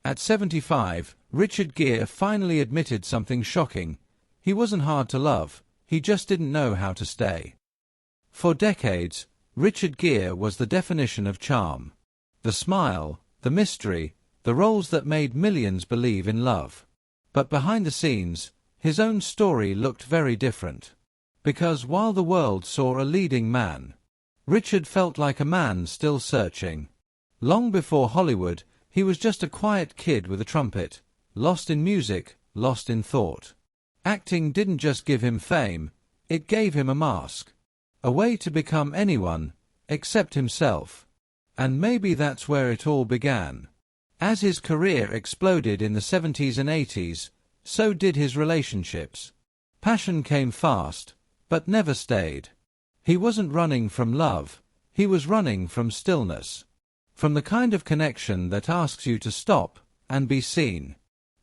At 75, Richard Gere finally admitted something shocking. He wasn't hard to love, he just didn't know how to stay. For decades, Richard Gere was the definition of charm. The smile, the mystery, the roles that made millions believe in love. But behind the scenes, his own story looked very different. Because while the world saw a leading man, Richard felt like a man still searching. Long before Hollywood, he was just a quiet kid with a trumpet, lost in music, lost in thought. Acting didn't just give him fame, it gave him a mask. A way to become anyone, except himself. And maybe that's where it all began. As his career exploded in the 70s and 80s, so did his relationships. Passion came fast, but never stayed. He wasn't running from love, he was running from stillness. From the kind of connection that asks you to stop and be seen.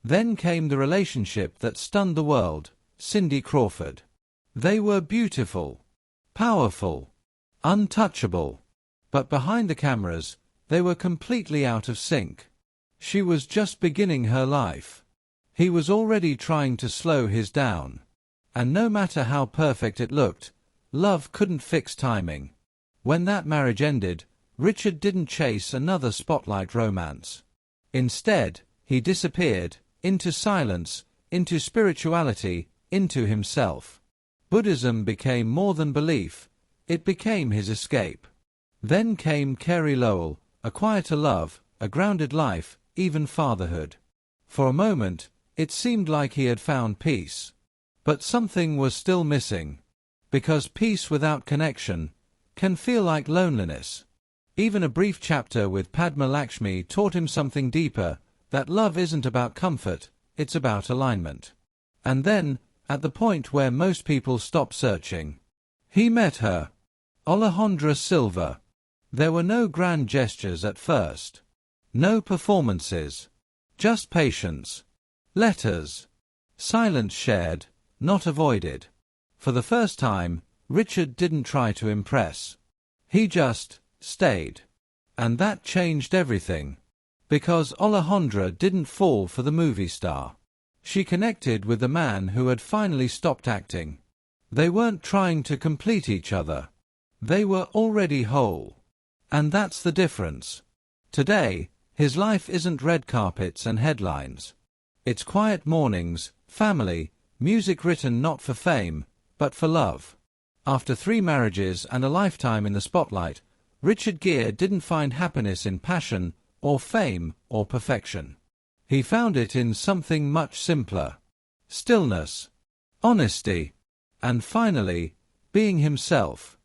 Then came the relationship that stunned the world, Cindy Crawford. They were beautiful, powerful, untouchable. But behind the cameras, they were completely out of sync. She was just beginning her life. He was already trying to slow his down. And no matter how perfect it looked, love couldn't fix timing. When that marriage ended, Richard didn't chase another spotlight romance. Instead, he disappeared, into silence, into spirituality, into himself. Buddhism became more than belief, it became his escape. Then came Carey Lowell, a quieter love, a grounded life, even fatherhood. For a moment, it seemed like he had found peace. But something was still missing. Because peace without connection can feel like loneliness. Even a brief chapter with Padma Lakshmi taught him something deeper, that love isn't about comfort, it's about alignment. And then, at the point where most people stop searching, he met her. Alejandra Silva. There were no grand gestures at first. No performances. Just patience. Letters. Silence shared, not avoided. For the first time, Richard didn't try to impress. He just stayed. And that changed everything. Because Alejandra didn't fall for the movie star. She connected with the man who had finally stopped acting. They weren't trying to complete each other. They were already whole. And that's the difference. Today, his life isn't red carpets and headlines. It's quiet mornings, family, music written not for fame, but for love. After 3 marriages and a lifetime in the spotlight, Richard Gere didn't find happiness in passion, or fame, or perfection. He found it in something much simpler. Stillness. Honesty. And finally, being himself.